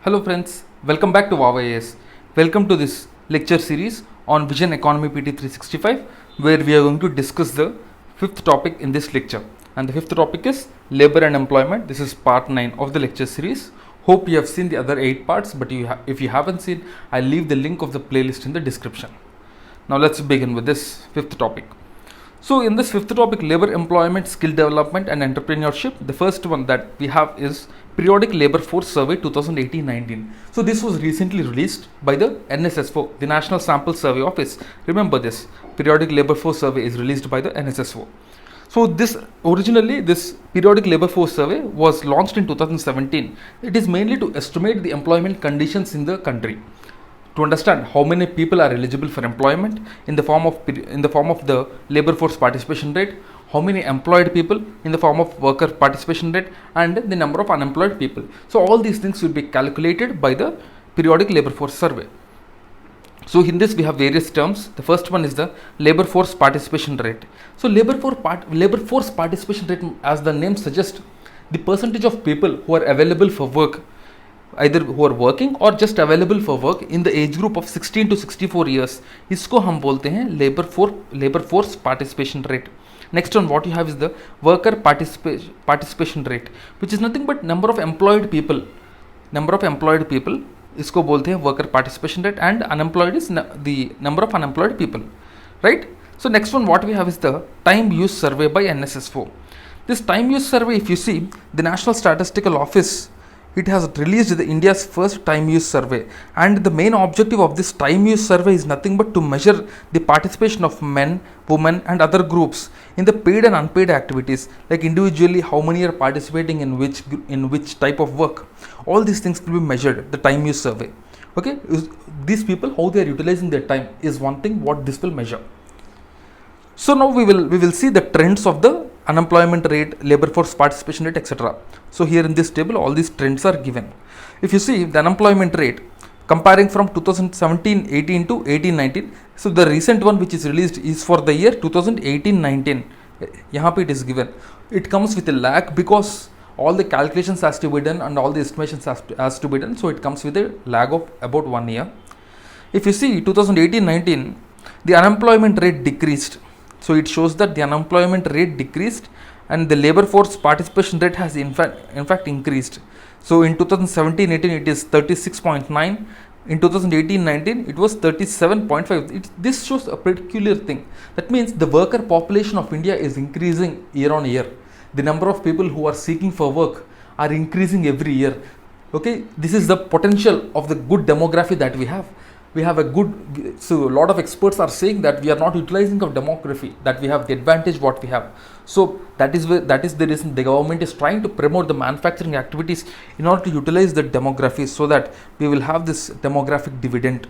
Hello friends, welcome back to VOWIAS. Welcome to this lecture series on Vision Economy PT365, where we are going to discuss the fifth topic in this lecture. And the fifth topic is labor and employment. This is part 9 of the lecture series. Hope you have seen the other 8 parts, but if you haven't seen, I'll leave the link of the playlist in the description. Now let's begin with this fifth topic. So in this fifth topic, labor, employment, skill development and entrepreneurship, the first one that we have is Periodic Labor Force Survey 2018-19. So this was recently released by the NSSO, the National Sample Survey Office. Remember this, Periodic Labor Force Survey is released by the NSSO. So this Periodic Labor Force Survey was launched in 2017. It is mainly to estimate the employment conditions in the country, to understand how many people are eligible for employment in the form of the labor force participation rate, how many employed people in the form of worker participation rate, and the number of unemployed people. So all these things will be calculated by the periodic labor force survey. So in this we have various terms. The first one is the labor force participation rate. So labor force participation rate, as the name suggests, the percentage of people who are available for work, either who are working or just available for work in the age group of 16 to 64 years, इसको हम बोलते हैं labor force participation rate. Next one, what you have is the worker participation rate, which is nothing but number of employed people. इसको बोलते हैं worker participation rate, and unemployed is the number of unemployed people, right? So next one, what we have is the time use survey by NSSO. This time use survey, if you see, the National Statistical Office, it has released the India's first time use survey, and the main objective of this time use survey is nothing but to measure the participation of men, women and other groups in the paid and unpaid activities, like individually how many are participating in which type of work. All these things will be measured, the time use survey. Okay, these people, how they are utilizing their time is one thing what this will measure. So now we will see the trends of the unemployment rate, labor force participation rate, etc. So here in this table all these trends are given. If you see the unemployment rate comparing from 2017-18 to 18-19, so the recent one which is released is for the year 2018-19. यहाँ पे it is given. It comes with a lag because all the calculations has to be done and all the estimations has to be done, so it comes with a lag of about 1 year. If you see 2018-19, the unemployment rate decreased. So it shows that the unemployment rate decreased and the labor force participation rate has in fact increased. So in 2017-18 it is 36.9, in 2018-19 it was 37.5. This shows a peculiar thing. That means the worker population of India is increasing year on year. The number of people who are seeking for work are increasing every year. Okay, this is the potential of the good demography that we have. We have a good, so a lot of experts are saying that we are not utilizing our demography, that we have the advantage what we have. So that is the reason the government is trying to promote the manufacturing activities in order to utilize the demography, so that we will have this demographic dividend.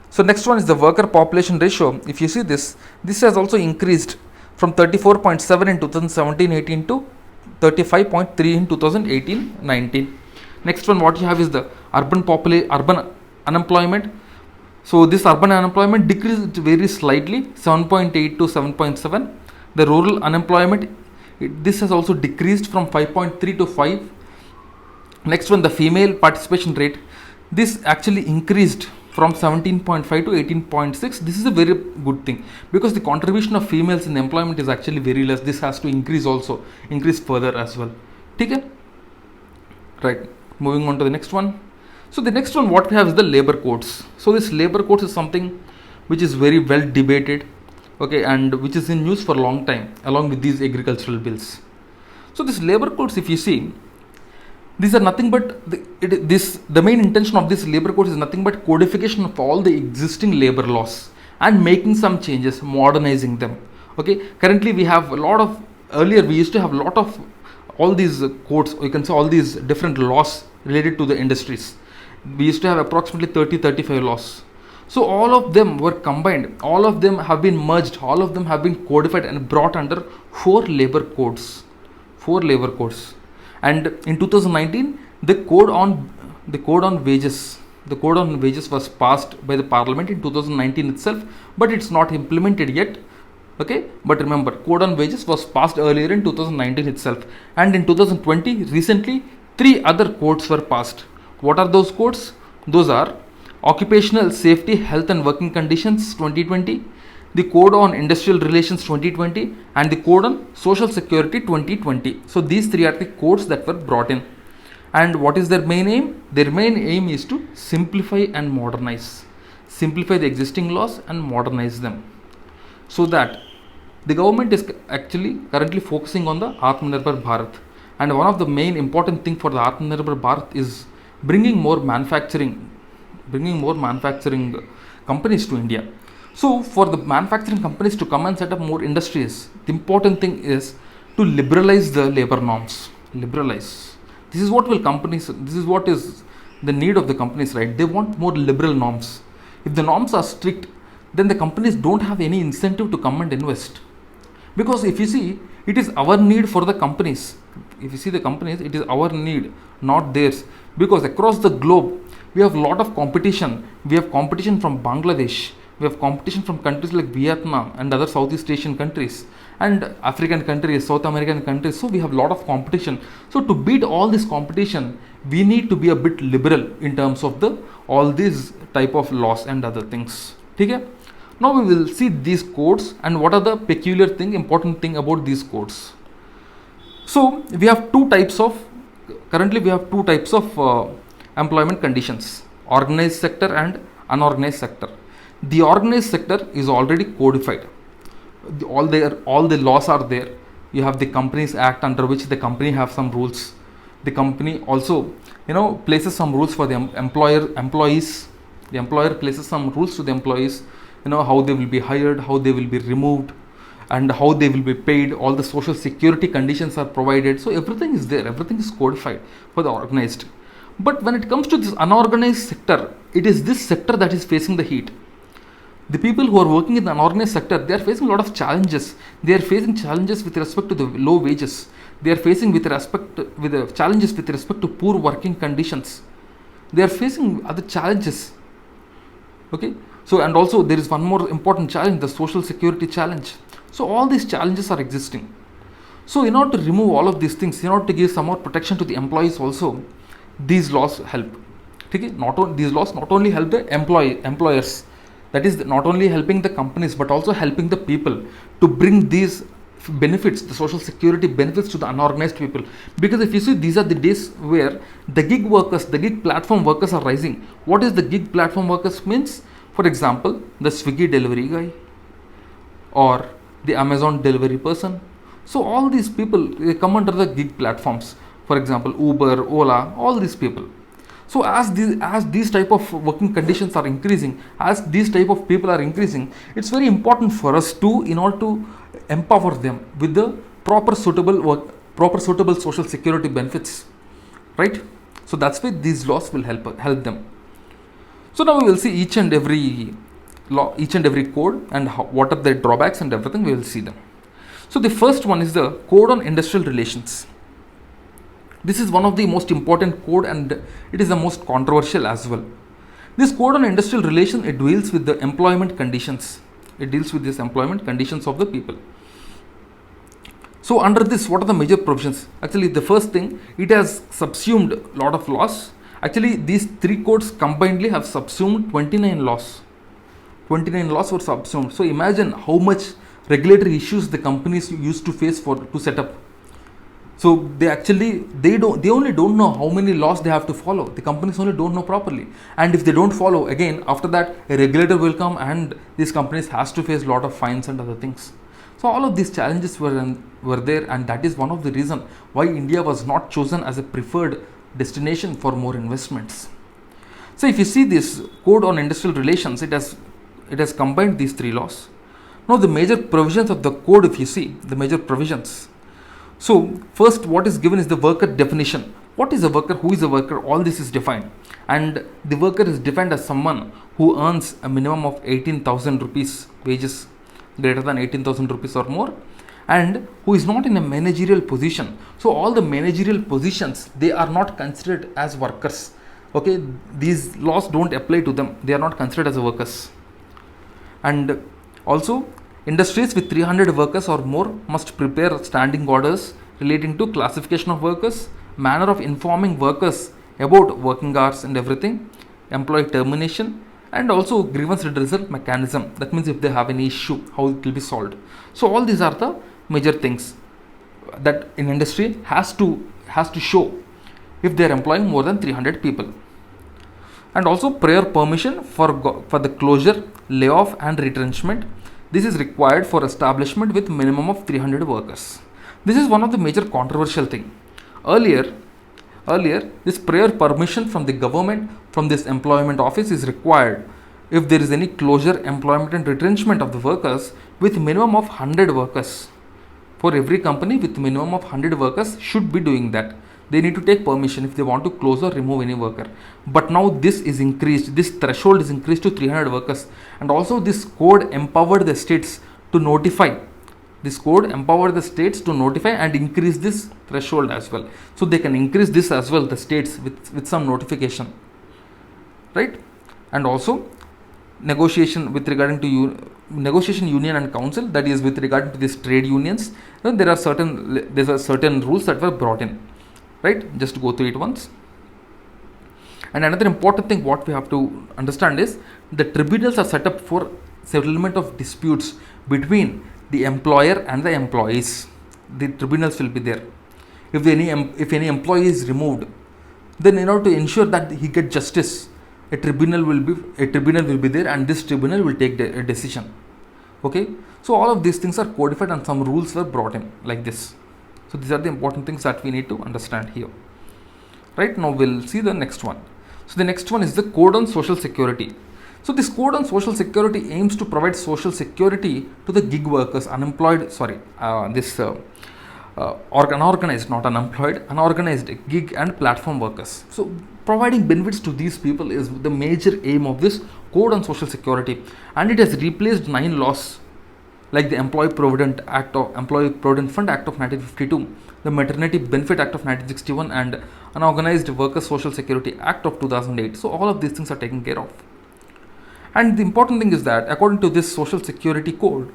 So next one is the worker population ratio. If you see this has also increased from 34.7 in 2017-18 to 35.3 in 2018-19. Next one, what you have is the urban unemployment. So this urban unemployment decreased very slightly, 7.8 to 7.7. The rural unemployment, this has also decreased from 5.3 to 5. Next one, the female participation rate, this actually increased from 17.5 to 18.6. This is a very good thing because the contribution of females in employment is actually very less. This has to increase further as well. Okay, right, moving on to the next one. So the next one what we have is the labor codes. So this labor codes is something which is very well debated, okay, and which is in news for a long time along with these agricultural bills. So this labor codes, if you see, these are nothing but the main intention of this labor codes is nothing but codification of all the existing labor laws and making some changes, modernizing them. Okay, currently we have earlier we used to have a lot of all these codes, or you can say all these different laws related to the industries. We used to have approximately 30-35 laws. So all of them were combined, all of them have been merged, all of them have been codified and brought under 4 labor codes. And in 2019, the code on wages was passed by the parliament in 2019 itself, but it's not implemented yet. Okay, but remember, code on wages was passed earlier in 2019 itself, and in 2020 recently 3 other codes were passed. What are those codes? Those are Occupational Safety, Health and Working Conditions 2020, the Code on Industrial Relations 2020, and the Code on Social Security 2020. So these three are the codes that were brought in. And what is their main aim? Their main aim is to simplify and modernize. Simplify the existing laws and modernize them. So that the government is actually currently focusing on the Atmanirbhar Bharat. And one of the main important thing for the Atmanirbhar Bharat is bringing more manufacturing companies to India. So for the manufacturing companies to come and set up more industries, the important thing is to liberalize the labor norms. Liberalize. This is what is the need of the companies, right? They want more liberal norms. If the norms are strict, then the companies don't have any incentive to come and invest. Because if you see, it is our need for the companies. If you see the companies, it is our need, not theirs. Because across the globe, we have a lot of competition. We have competition from Bangladesh. We have competition from countries like Vietnam and other Southeast Asian countries and African countries, South American countries. So we have a lot of competition. So to beat all this competition, we need to be a bit liberal in terms of all these type of laws and other things. Okay? Now we will see these codes and what are the important thing about these codes. So we have two types of employment conditions: organized sector and unorganized sector. The organized sector is already codified. All the laws are there. You have the Companies Act, under which the company have some rules. The company also places some rules for the employees. The employer places some rules to the employees, how they will be hired, how they will be removed, and how they will be paid. All the social security conditions are provided. So everything is there. Everything is codified for the organized. But when it comes to this unorganized sector, it is this sector that is facing the heat. The people who are working in the unorganized sector, they are facing a lot of challenges. They are facing challenges with respect to the low wages. They are facing challenges with respect to poor working conditions. They are facing other challenges. Okay. So, and also there is one more important challenge, the social security challenge. So all these challenges are existing. So in order to remove all of these things, in order to give some more protection to the employees also, these laws help. Okay? These laws not only help the employers, that is not only helping the companies, but also helping the people to bring these benefits, the social security benefits, to the unorganized people. Because if you see, these are the days where the gig platform workers are rising. What is the gig platform workers means? For example, the Swiggy delivery guy or the Amazon delivery person. So all these people, they come under the gig platforms. For example, Uber, Ola, all these people. So as these type of working conditions are increasing, as these type of people are increasing, it's very important for us in order to empower them with the proper suitable social security benefits, right? So that's why these laws will help them. So now we will see each and every law, each and every code, and what are their drawbacks and everything. We will see them. So the first one is the Code on Industrial Relations. This is one of the most important code, and it is the most controversial as well. This Code on Industrial Relations, it deals with the employment conditions. It deals with these employment conditions of the people. So under this, what are the major provisions? Actually, the first thing, it has subsumed a lot of laws. Actually, these three codes combinedly have subsumed 29 laws. 29 laws were subsumed. So imagine how much regulatory issues the companies used to face to set up. So they only don't know how many laws they have to follow. The companies only don't know properly. And if they don't follow, again, after that, a regulator will come and these companies has to face a lot of fines and other things. So all of these challenges were there, and that is one of the reasons why India was not chosen as a preferred destination for more investments. So if you see this Code on Industrial Relations, it has combined these three laws. Now the major provisions of the code, if you see the major provisions. So first, what is given is the worker definition. What is a worker? Who is a worker? All this is defined, and the worker is defined as someone who earns a minimum of 18,000 rupees wages, greater than 18,000 rupees or more, and who is not in a managerial position. So all the managerial positions, they are not considered as workers. Okay, these laws don't apply to them. They are not considered as workers. And also, industries with 300 workers or more must prepare standing orders relating to classification of workers, manner of informing workers about working hours and everything, employee termination, and also grievance redressal mechanism. That means if they have any issue, how it will be solved. So all these are the major things that an industry has to show if they are employing more than 300 people. And also prior permission for the closure, layoff and retrenchment. This is required for establishment with minimum of 300 workers. This is one of the major controversial thing. Earlier this prior permission from the government, from this employment office, is required if there is any closure, employment and retrenchment of the workers with minimum of 100 workers. For every company with minimum of 100 workers should be doing that. They need to take permission if they want to close or remove any worker. But now this is increased, this threshold is increased to 300 workers. And also this code empowered the states to notify. This code empowered the states to notify and increase this threshold as well. So they can increase this as well, the states, with some notification. Right? And also negotiation with regarding to negotiation union and council, that is with regard to these trade unions. There are certain rules that were brought in. Right? Just go through it once. And another important thing what we have to understand is the tribunals are set up for settlement of disputes between the employer and the employees. The tribunals will be there. If any employee is removed, then in order to ensure that he get justice, a tribunal will be there, and this tribunal will take a decision. Okay, so all of these things are codified and some rules were brought in like this. So these are the important things that we need to understand here. Right, now we'll see the next one. So the next one is the Code on Social Security. So this Code on Social Security aims to provide social security to the gig workers, unorganized, not unemployed, unorganized gig and platform workers. So providing benefits to these people is the major aim of this Code on Social Security, and it has replaced 9 laws like the Employee Provident Fund Act of 1952, the Maternity Benefit Act of 1961, and Unorganized Workers Social Security Act of 2008. So all of these things are taken care of. And the important thing is that according to this Social Security Code,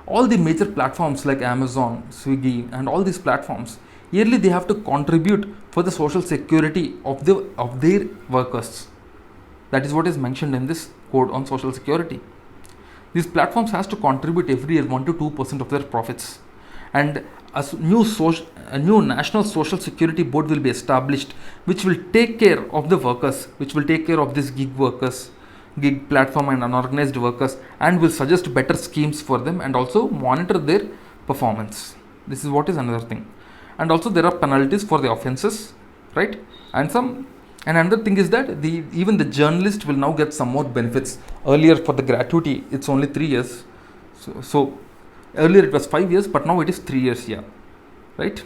all the major platforms like Amazon, Swiggy and all these platforms, yearly they have to contribute for the social security of their workers. That is what is mentioned in this Code on Social Security. These platforms has to contribute every year 1 to 2% of their profits, and a new national social security board will be established, which will take care of the workers, which will take care of these gig workers, gig platform and unorganized workers, and will suggest better schemes for them and also monitor their performance. This is what is another thing. And also there are penalties for the offenses, right? And another thing is that even the journalist will now get some more benefits. Earlier for the gratuity, it's only 3 years. So earlier it was 5 years, but now it is 3 years, yeah, right?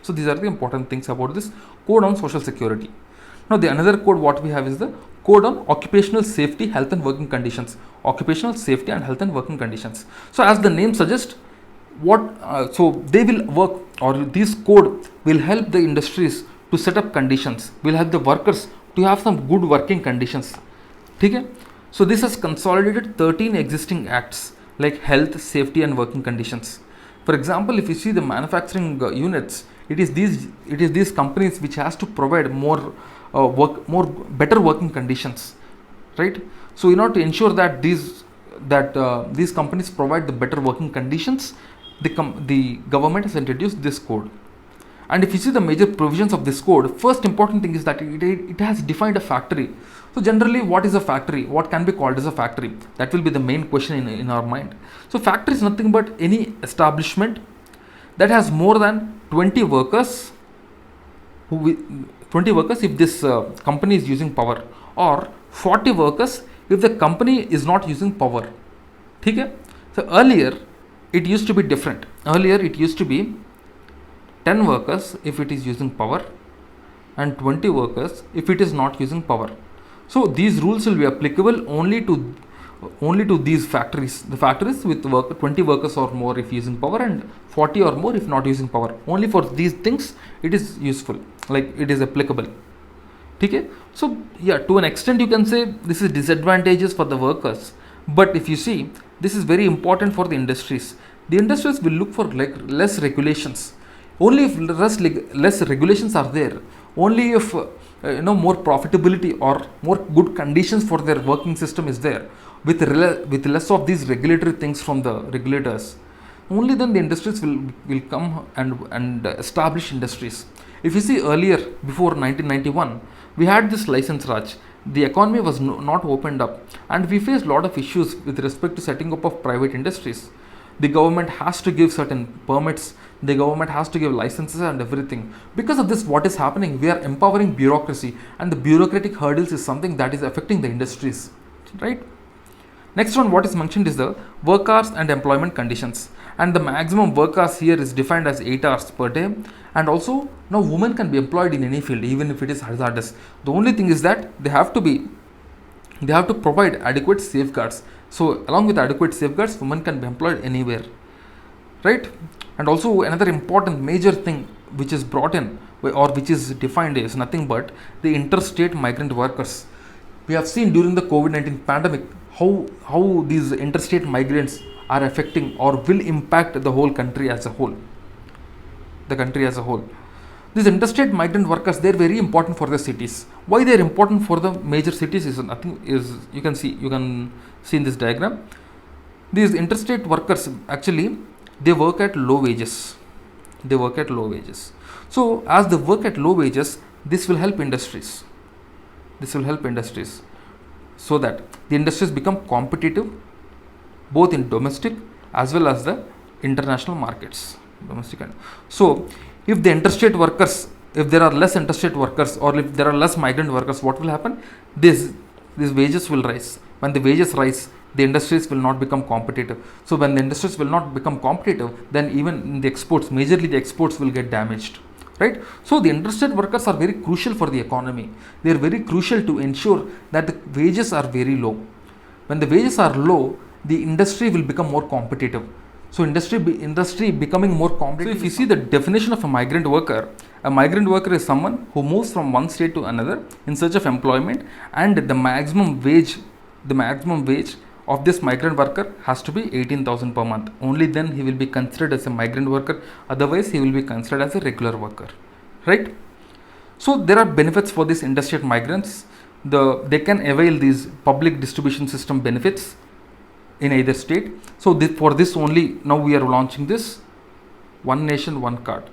So these are the important things about this Code on Social Security. Now the another code what we have is the Code on Occupational Safety, Health and Working Conditions. Occupational Safety and Health and Working Conditions. So as the name suggests, so they will work, or this code will help the industries to set up conditions, will help the workers to have some good working conditions. Okay? So this has consolidated 13 existing acts like health, safety and working conditions. For example, if you see the manufacturing units, it is these companies which has to provide better working conditions, right? So in order to ensure that these companies provide the better working conditions, the government has introduced this code. And if you see the major provisions of this code, first important thing is that it has defined a factory. So generally, what is a factory? What can be called as a factory? That will be the main question in our mind. So factory is nothing but any establishment that has more than 20 workers. 20 workers if this company is using power, or 40 workers if the company is not using power. Okay? So earlier it used to be different. Earlier it used to be 10 workers if it is using power and 20 workers if it is not using power. So these rules will be applicable only to these factories, the factories with 20 workers or more if using power and 40 or more if not using power. Only for these things it is useful, like it is applicable. Okay? So yeah, to an extent you can say this is disadvantages for the workers, but if you see, this is very important for the industries. The industries will look for like less regulations. Only if less regulations are there, only if more profitability or more good conditions for their working system is there, with less of these regulatory things from the regulators, only then the industries will come and establish industries. If you see earlier, before 1991, we had this license Raj. The economy was not opened up, and we faced a lot of issues with respect to setting up of private industries. The government has to give certain permits, the government has to give licenses and everything. Because of this, what is happening? We are empowering bureaucracy, and the bureaucratic hurdles is something that is affecting the industries, right? Next one, what is mentioned is the work hours and employment conditions, and the maximum work hours here is defined as 8 hours per day. And also, now women can be employed in any field, even if it is hazardous. The only thing is that they have to provide adequate safeguards. So along with adequate safeguards, women can be employed anywhere, right? And also another important major thing which is brought in or which is defined is nothing but the interstate migrant workers. We have seen during the COVID-19 pandemic how these interstate migrants are affecting or will impact the whole country as a whole. These interstate migrant workers, they're very important for the cities. Why they're important for the major cities is nothing is you can see in this diagram. These interstate workers actually they work at low wages. So as they work at low wages, this will help industries. So that the industries become competitive both in domestic as well as the international markets. So if there are less interstate workers or if there are less migrant workers, what will happen? These wages will rise. When the wages rise, the industries will not become competitive. So when the industries will not become competitive, then even the exports, majorly the exports will get damaged, right? So the interstate workers are very crucial for the economy. They are very crucial to ensure that the wages are very low. When the wages are low, the industry will become more competitive. So industry becoming more competitive. So if you see the definition of a migrant worker is someone who moves from one state to another in search of employment, and the maximum wage of this migrant worker has to be 18,000 per month. Only then he will be considered as a migrant worker. Otherwise, he will be considered as a regular worker, right? So there are benefits for these interstate migrants. They can avail these public distribution system benefits in either state. So for this only, now we are launching this One Nation One Card.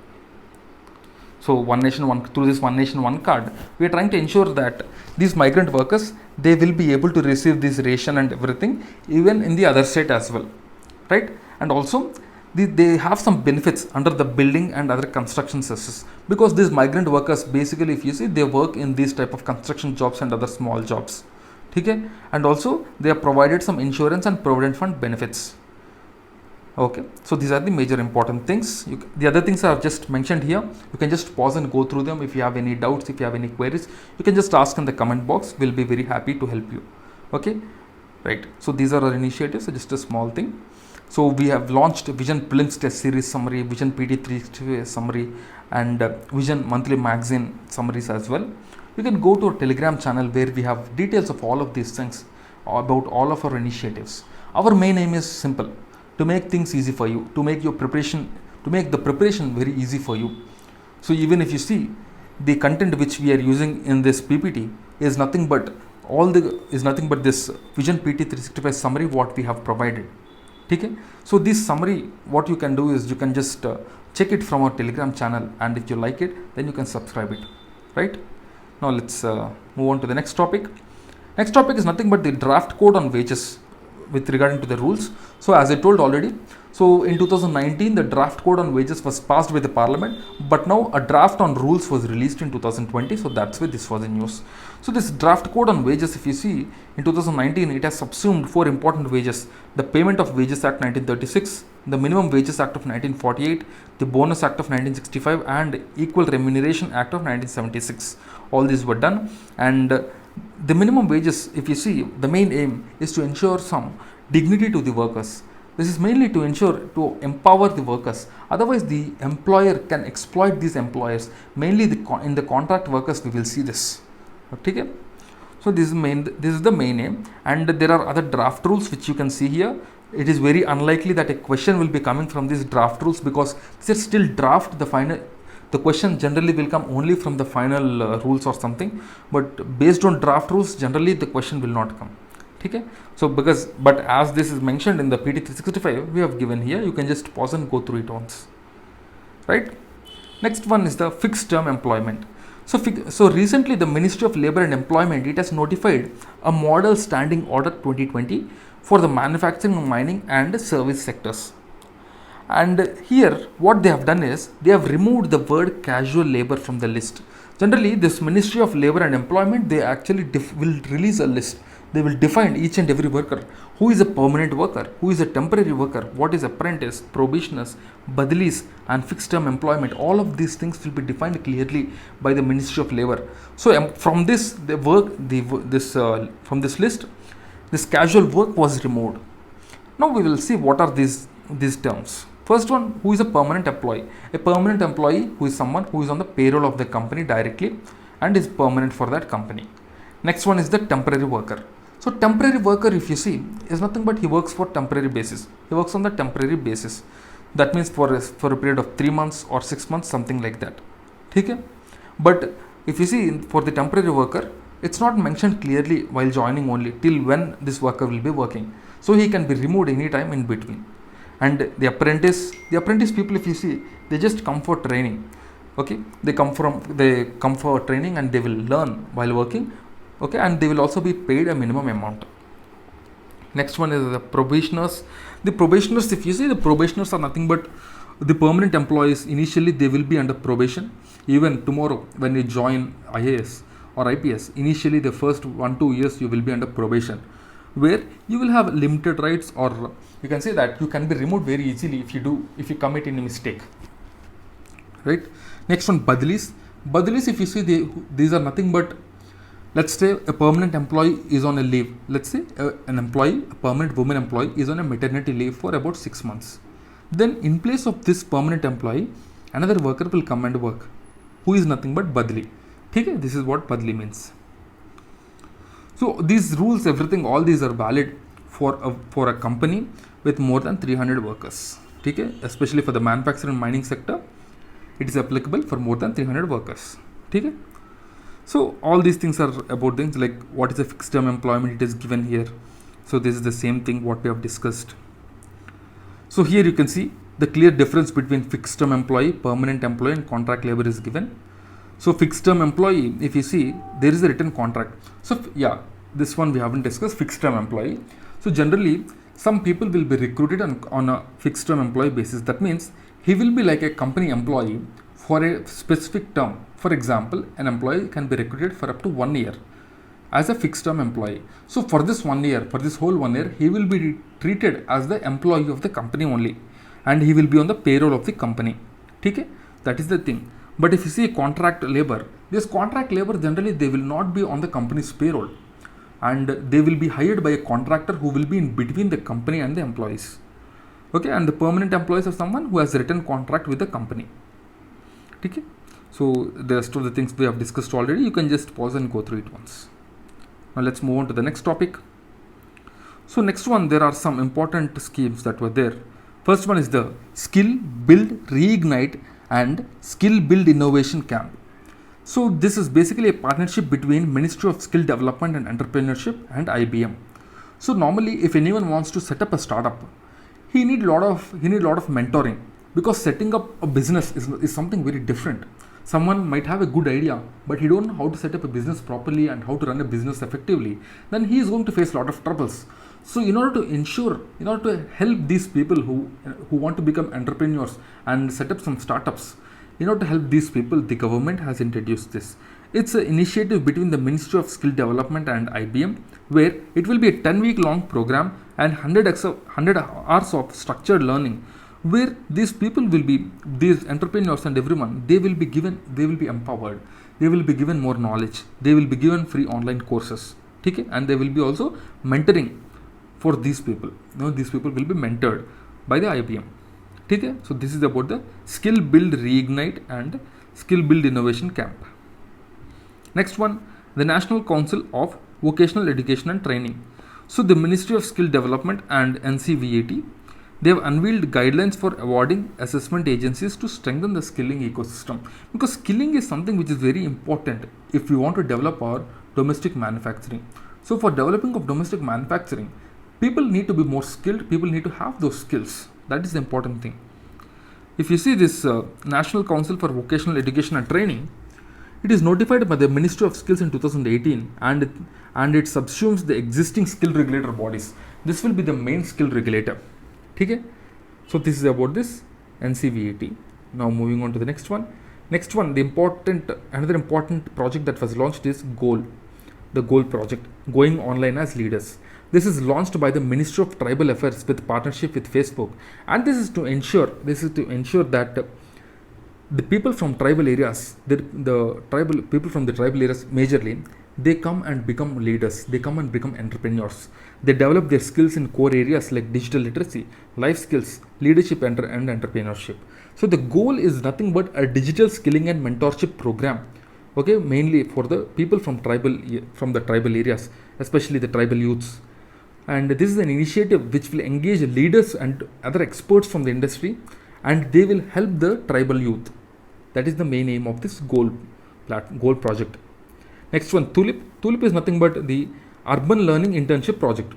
So through this One Nation One Card, we are trying to ensure that these migrant workers, they will be able to receive this ration and everything even in the other state as well, right? And also they have some benefits under the building and other construction sectors, because these migrant workers basically, if you see, they work in these type of construction jobs and other small jobs, okay? And also they are provided some insurance and provident fund benefits. Okay, so these are the major important things. The other things are just mentioned here. You can just pause and go through them. If you have any doubts, if you have any queries, you can just ask in the comment box. We'll be very happy to help you. Okay, right. So these are our initiatives. So just a small thing. So we have launched Vision Prelims Test Series Summary, Vision PT365 Summary, and Vision Monthly Magazine summaries as well. You can go to our Telegram channel where we have details of all of these things about all of our initiatives. Our main aim is simple: to make things easy for you, to make the preparation very easy for you. So even if you see the content which we are using in this PPT is nothing but this Vision PT365 summary what we have provided. Okay? So this summary, what you can do is you can just check it from our Telegram channel, and if you like it, then you can subscribe it, right? Now let's move on to the next topic. Next topic is nothing but the draft code on wages with regarding to the rules. So as I told already, so in 2019 the draft code on wages was passed by the parliament, but now a draft on rules was released in 2020. So that's why this was in news. So this draft code on wages, if you see, in 2019 it has subsumed 4 important wages: the Payment of Wages Act 1936, the Minimum Wages Act of 1948, the Bonus Act of 1965, and Equal Remuneration Act of 1976. All these were done, and the minimum wages, if you see, the main aim is to ensure some dignity to the workers. This is mainly to empower the workers. Otherwise, the employer can exploit these employers. Mainly in the contract workers, we will see this. Okay? So this is the main aim, and there are other draft rules which you can see here. It is very unlikely that a question will be coming from these draft rules, because these are still draft. The question generally will come only from the final rules or something, but based on draft rules, generally the question will not come. Okay? So but as this is mentioned in the PT365, we have given here, you can just pause and go through it once. Right? Next one is the fixed term employment. So recently the Ministry of Labour and Employment, it has notified a model standing order 2020 for the manufacturing, mining and service sectors. And here what they have done is they have removed the word casual labor from the list. Generally this Ministry of Labour and Employment, they actually will release a list. They will define each and every worker, who is a permanent worker, who is a temporary worker, what is apprentice, probationers, badilis and fixed term employment. All of these things will be defined clearly by the Ministry of Labour. So from this from this list, this casual work was removed. Now we will see what are these terms. First one, who is a permanent employee? A permanent employee who is someone who is on the payroll of the company directly and is permanent for that company. Next one is the temporary worker. So temporary worker, if you see, is nothing but he works for temporary basis. He works on the temporary basis. That means for a period of 3 months or 6 months, something like that. Okay? But if you see, for the temporary worker, it's not mentioned clearly while joining only till when this worker will be working. So he can be removed anytime in between. And the apprentice people, if you see, they just come for training. Okay? They come for training and they will learn while working. Okay, and they will also be paid a minimum amount. Next one is the probationers. The probationers, if you see, the probationers are nothing but the permanent employees. Initially they will be under probation. Even tomorrow when you join IAS or IPS, initially the first 1-2 years you will be under probation, where you will have limited rights, or you can say that you can be removed very easily if you commit any mistake. Right? Next one, badilis. Badilis, if you see, these are nothing but, let's say a permanent employee is on a leave. Let's say a permanent woman employee is on a maternity leave for about 6 months. Then in place of this permanent employee, another worker will come and work, who is nothing but badli. Okay? This is what badli means. So these rules, everything, all these are valid for a company with more than 300 workers. Okay? Especially for the manufacturing and mining sector, it is applicable for more than 300 workers. Okay? So all these things are about things like what is a fixed term employment, it is given here. So this is the same thing what we have discussed. So here you can see the clear difference between fixed term employee, permanent employee and contract labor is given. So fixed term employee, if you see, there is a written contract. So yeah, this one we haven't discussed, fixed term employee. So generally some people will be recruited on a fixed term employee basis. That means he will be like a company employee for a specific term. For example, an employee can be recruited for up to 1 year as a fixed term employee. So for this 1 year, for this whole 1 year, he will be treated as the employee of the company only, and he will be on the payroll of the company. Okay? That is the thing. But if you see contract labor, this contract labor generally they will not be on the company's payroll, and they will be hired by a contractor who will be in between the company and the employees. Okay? And the permanent employees are someone who has a written contract with the company. Okay? So the rest of the things we have discussed already, you can just pause and go through it once. Now let's move on to the next topic. So next one, there are some important schemes that were there. First one is the Skill Build Reignite and Skill Build Innovation Camp. So this is basically a partnership between Ministry of Skill Development and Entrepreneurship and IBM. So normally if anyone wants to set up a startup, he need lot of mentoring, because setting up a business is something very different. Someone might have a good idea, but he don't know how to set up a business properly and how to run a business effectively. Then he is going to face a lot of troubles. So in order to help these people who want to become entrepreneurs and set up some startups, in order to help these people, the government has introduced this. It's an initiative between the Ministry of Skill Development and IBM, where it will be a 10-week long program and 100 hours of structured learning, where these people will be, these entrepreneurs and everyone, they will be empowered, they will be given more knowledge, they will be given free online courses. Okay? And they will be also mentoring for these people. These people will be mentored by the IBM. Okay? So this is about the Skill Build Reignite and Skill Build Innovation Camp. Next one, the National Council of Vocational Education and Training. So the Ministry of Skill Development and NCVAT, They have unveiled guidelines for awarding assessment agencies to strengthen the skilling ecosystem, because skilling is something which is very important if we want to develop our domestic manufacturing. So for developing of domestic manufacturing, people need to be more skilled, people need to have those skills. That is the important thing. If you see this National Council for Vocational Education and Training, it is notified by the Ministry of Skills in 2018, and it subsumes the existing skill regulator bodies. This will be the main skill regulator. Okay? So this is about this NCVET. Now moving on to the next one. Next one, another important project that was launched is GOAL. The GOAL project, Going Online as Leaders. This is launched by the Ministry of Tribal Affairs with partnership with Facebook, and this is to ensure that the people from tribal areas, the tribal people from the tribal areas majorly, they come and become leaders, they come and become entrepreneurs. They develop their skills in core areas like digital literacy, life skills, leadership and entrepreneurship. So the goal is nothing but a digital skilling and mentorship program, okay, mainly for the people from the tribal areas, especially the tribal youths. And this is an initiative which will engage leaders and other experts from the industry, and they will help the tribal youth. That is the main aim of this GOAL project. Next one, TULIP. TULIP is nothing but the Urban Learning Internship Project.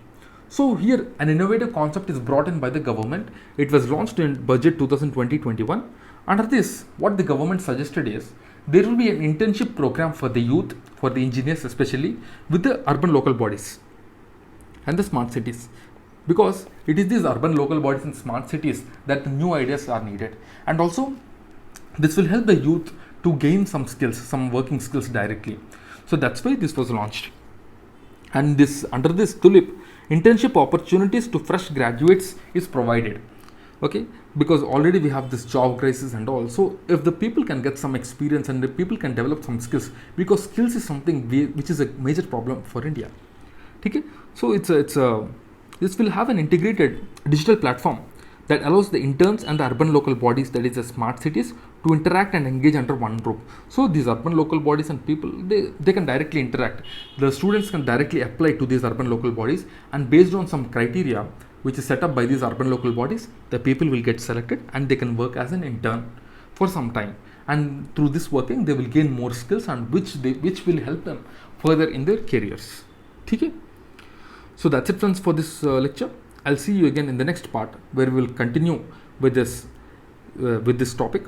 So here an innovative concept is brought in by the government. It was launched in budget 2020-21. Under this, what the government suggested is there will be an internship program for the youth, for the engineers especially, with the urban local bodies and the smart cities, because it is these urban local bodies and smart cities that the new ideas are needed. And also this will help the youth to gain some skills, some working skills directly. So that's why this was launched. And this, under this TULIP, internship opportunities to fresh graduates is provided, okay, because already we have this job crisis and all. So if the people can get some experience and the people can develop some skills, because skills is something which is a major problem for India. Okay, so this will have an integrated digital platform that allows the interns and the urban local bodies, that is the smart cities, to interact and engage under one roof. So these urban local bodies and people, they can directly interact. The students can directly apply to these urban local bodies, and based on some criteria which is set up by these urban local bodies, the people will get selected and they can work as an intern for some time. And through this working, they will gain more skills, and which will help them further in their careers. Okay? So that's it, friends, for this lecture. I'll see you again in the next part, where we will continue with this topic.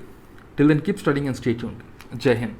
Till then, keep studying and stay tuned. Jai Hind.